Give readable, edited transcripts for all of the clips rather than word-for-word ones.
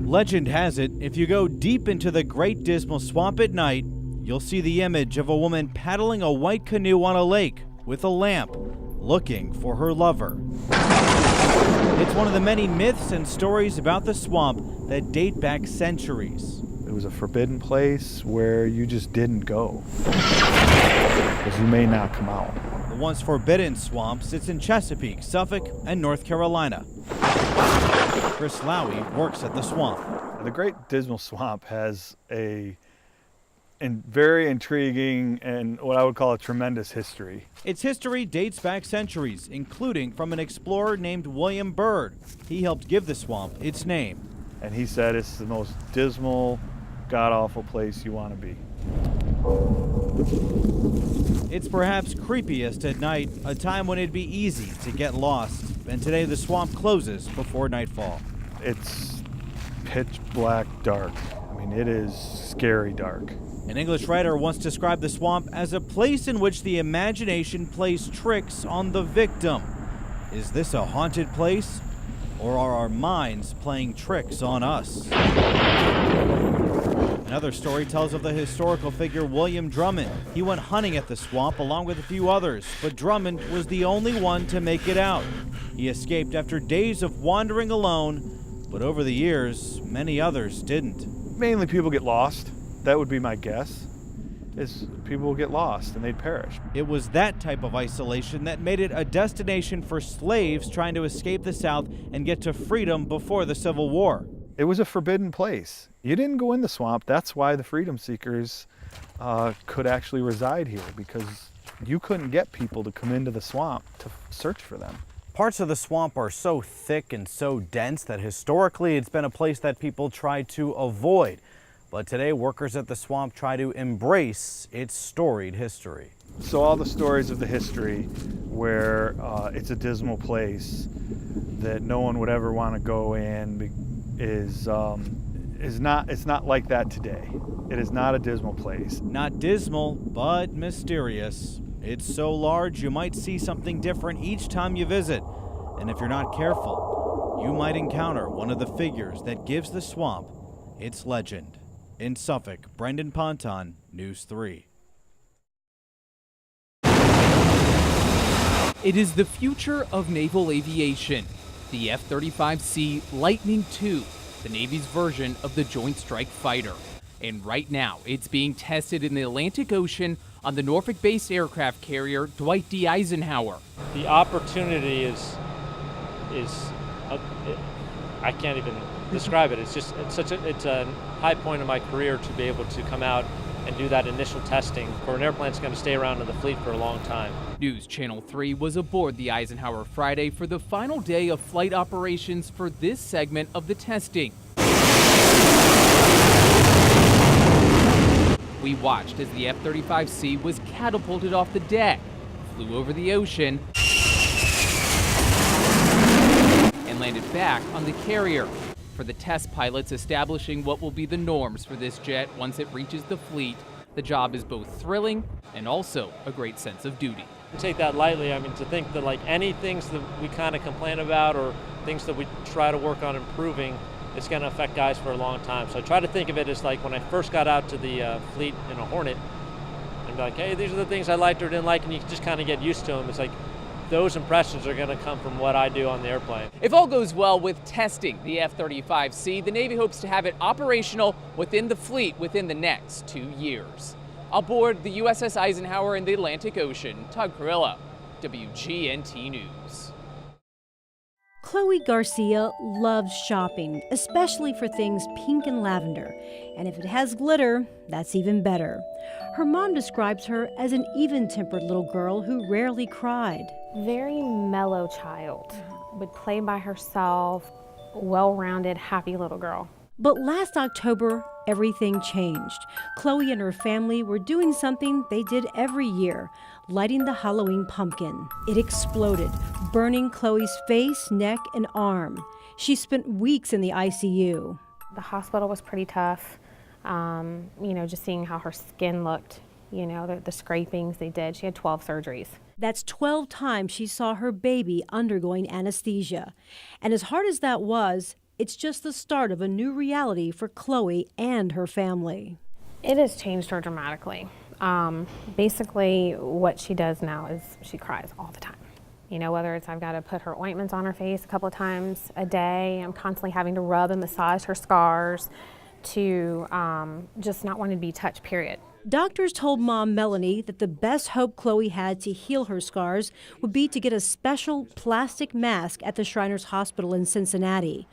Legend has it, if you go deep into the Great Dismal Swamp at night, you'll see the image of a woman paddling a white canoe on a lake with a lamp, looking for her lover. It's one of the many myths and stories about the swamp that date back centuries. It was a forbidden place where you just didn't go, because you may not come out. The once forbidden swamp sits in Chesapeake, Suffolk, and North Carolina. Chris Lowy works at the swamp. The Great Dismal Swamp has a very intriguing and what I would call a tremendous history. Its history dates back centuries, including from an explorer named William Byrd. He helped give the swamp its name. And he said it's the most dismal, god-awful place you want to be. It's perhaps creepiest at night, a time when it'd be easy to get lost. And today the swamp closes before nightfall. It's pitch black dark. I mean, it is scary dark. An English writer once described the swamp as a place in which the imagination plays tricks on the victim. Is this a haunted place, or are our minds playing tricks on us? Another story tells of the historical figure William Drummond. He went hunting at the swamp along with a few others, but Drummond was the only one to make it out. He escaped after days of wandering alone, but over the years, many others didn't. Mainly people get lost. That would be my guess, is people will get lost and they'd perish. It was that type of isolation that made it a destination for slaves trying to escape the South and get to freedom before the Civil War. It was a forbidden place. You didn't go in the swamp. That's why the freedom seekers could actually reside here, because you couldn't get people to come into the swamp to search for them. Parts of the swamp are so thick and so dense that historically it's been a place that people try to avoid. But today, workers at the swamp try to embrace its storied history. So all the stories of the history where it's a dismal place that no one would ever want to go in it's not like that today. It is not a dismal place. Not dismal, but mysterious. It's so large you might see something different each time you visit. And if you're not careful, you might encounter one of the figures that gives the swamp its legend. In Suffolk, Brendan Ponton, News 3. It is the future of naval aviation. The F-35C Lightning II, the Navy's version of the Joint Strike Fighter. And right now, it's being tested in the Atlantic Ocean on the Norfolk-based aircraft carrier Dwight D. Eisenhower. The opportunity is I can't even describe it. It's a high point in my career to be able to come out and do that initial testing for an airplane that's going to stay around in the fleet for a long time. News Channel 3 was aboard the Eisenhower Friday for the final day of flight operations for this segment of the testing. We watched as the F-35C was catapulted off the deck, flew over the ocean, and landed back on the carrier. For the test pilots establishing what will be the norms for this jet once it reaches the fleet, the job is both thrilling and also a great sense of duty. Take that lightly. I mean, to think that like any things that we kind of complain about or things that we try to work on improving, it's going to affect guys for a long time. So I try to think of it as like when I first got out to the fleet in a Hornet, and be like, hey, these are the things I liked or didn't like, and you just kind of get used to them. It's like those impressions are going to come from what I do on the airplane. If all goes well with testing the F-35C, the Navy hopes to have it operational within the fleet within the next 2 years. Aboard the USS Eisenhower in the Atlantic Ocean, Todd Carrillo, WGNT News. Chloe Garcia loves shopping, especially for things pink and lavender. And if it has glitter, that's even better. Her mom describes her as an even-tempered little girl who rarely cried. Very mellow child, would play by herself, well-rounded, happy little girl. But last October, everything changed. Chloe and her family were doing something they did every year, lighting the Halloween pumpkin. It exploded, burning Chloe's face, neck, and arm. She spent weeks in the ICU. The hospital was pretty tough. Just seeing how her skin looked you know, the scrapings they did. She had 12 surgeries. That's 12 times she saw her baby undergoing anesthesia. And as hard as that was, it's just the start of a new reality for Chloe and her family. It has changed her dramatically. Basically, what she does now is she cries all the time. You know, whether it's I've got to put her ointments on her face a couple of times a day, I'm constantly having to rub and massage her scars, to just not wanting to be touched, period. Doctors told Mom Melanie that the best hope Chloe had to heal her scars would be to get a special plastic mask at the Shriners Hospital in Cincinnati,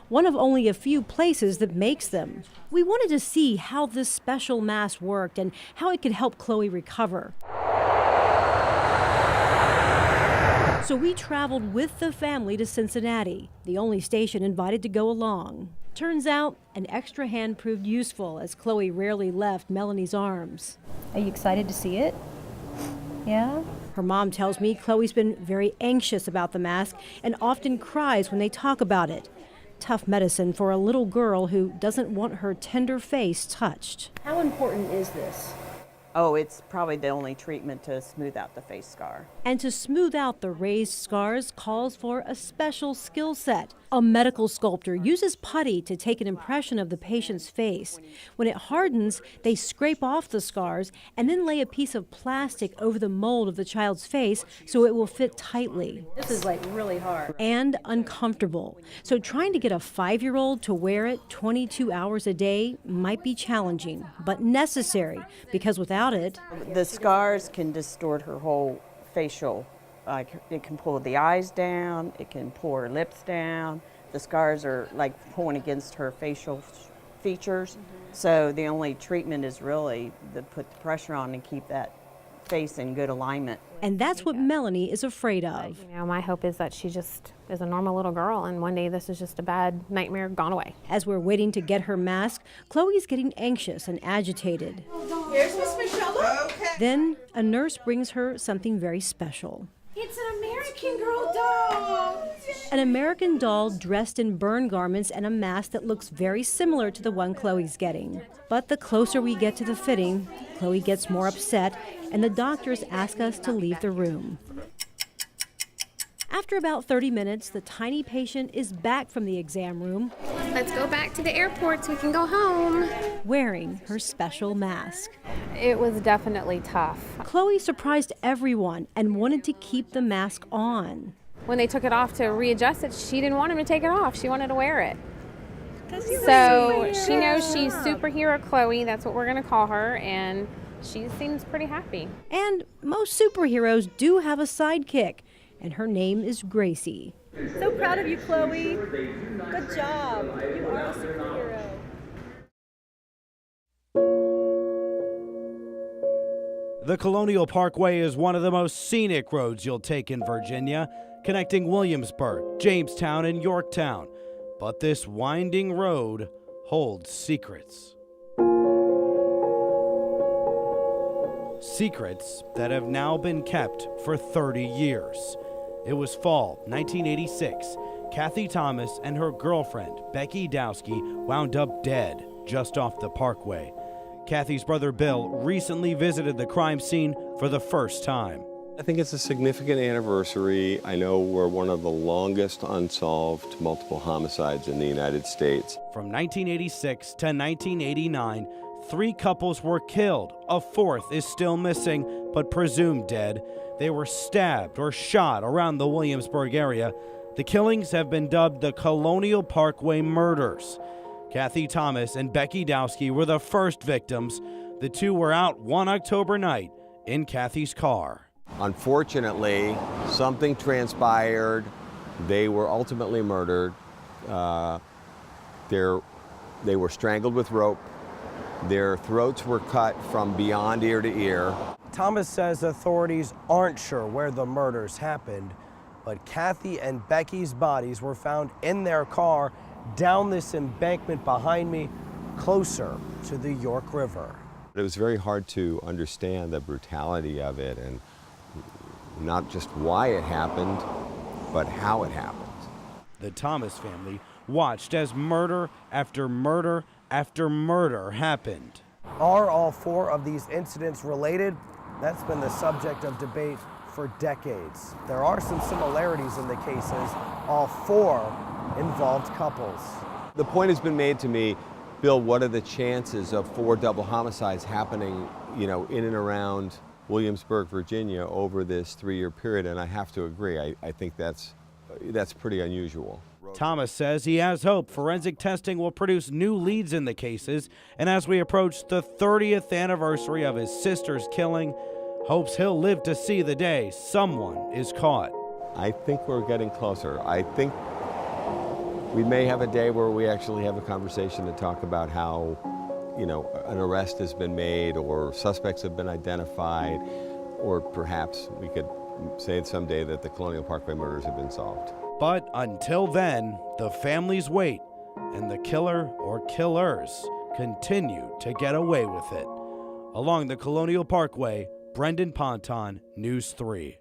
one of only a few places that makes them. We wanted to see how this special mask worked and how it could help Chloe recover. So we traveled with the family to Cincinnati, the only station invited to go along. Turns out, an extra hand proved useful as Chloe rarely left Melanie's arms. Are you excited to see it? Yeah? Her mom tells me Chloe's been very anxious about the mask and often cries when they talk about it. Tough medicine for a little girl who doesn't want her tender face touched. How important is this? Oh, it's probably the only treatment to smooth out the face scar. And to smooth out the raised scars calls for a special skill set. A medical sculptor uses putty to take an impression of the patient's face. When it hardens, they scrape off the scars and then lay a piece of plastic over the mold of the child's face so it will fit tightly. This is like really hard. And uncomfortable. So trying to get a 5-year-old to wear it 22 hours a day might be challenging, but necessary, because without it, The scars can distort her whole facial. It can pull the eyes down, it can pull her lips down. The scars are like pulling against her facial features. So the only treatment is really to put the pressure on and keep that face in good alignment. and that's what Melanie is afraid of. You know, my hope is that she just is a normal little girl and one day this is just a bad nightmare gone away. As we're waiting to get her mask, Chloe's getting anxious and agitated. Here's Miss Michelle. Okay. Then a nurse brings her something very special. It's an American Girl doll. An American doll dressed in burn garments and a mask that looks very similar to the one Chloe's getting. But the closer we get to the fitting, Chloe gets more upset, and the doctors ask us to leave the room. After about 30 minutes, the tiny patient is back from the exam room. Let's go back to the airport so we can go home. Wearing her special mask. It was definitely tough. Chloe surprised everyone and wanted to keep the mask on. When they took it off to readjust it, she didn't want him to take it off. She wanted to wear it. So she knows she's superhero Chloe. That's what we're going to call her. And she seems pretty happy. And most superheroes do have a sidekick, and her name is Gracie. So proud of you, Chloe. Good job. You are a superhero. The Colonial Parkway is one of the most scenic roads you'll take in Virginia, connecting Williamsburg, Jamestown, and Yorktown. But this winding road holds secrets. Secrets that have now been kept for 30 years. It was fall 1986. Kathy Thomas and her girlfriend, Becky Dowski, wound up dead just off the parkway. Kathy's brother Bill recently visited the crime scene for the first time. I think it's a significant anniversary. I know we're one of the longest unsolved multiple homicides in the United States. From 1986 to 1989, 3 couples were killed. A 4th is still missing, but presumed dead. They were stabbed or shot around the Williamsburg area. The killings have been dubbed the Colonial Parkway Murders. Kathy Thomas and Becky Dowski were the first victims. The two were out one October night in Kathy's car. Unfortunately, something transpired. They were ultimately murdered. They were strangled with rope. Their throats were cut from beyond ear to ear. Thomas says authorities aren't sure where the murders happened, but Kathy and Becky's bodies were found in their car down this embankment behind me, closer to the York River. It was very hard to understand the brutality of it and not just why it happened, but how it happened. The Thomas family watched as murder after murder after murder happened. Are all 4 of these incidents related? That's been the subject of debate for decades. There are some similarities in the cases. All 4 involved couples. The point has been made to me, Bill, what are the chances of 4 double homicides happening, in and around Williamsburg, Virginia over this 3-year period? And I have to agree. I think that's pretty unusual. Thomas says he has hope forensic testing will produce new leads in the cases, and as we approach the 30th anniversary of his sister's killing, hopes he'll live to see the day someone is caught. I think we're getting closer. I think we may have a day where we actually have a conversation to talk about how, an arrest has been made or suspects have been identified, or perhaps we could say someday that the Colonial Parkway murders have been solved. But until then, the families wait, and the killer or killers continue to get away with it. Along the Colonial Parkway, Brendan Ponton, News 3.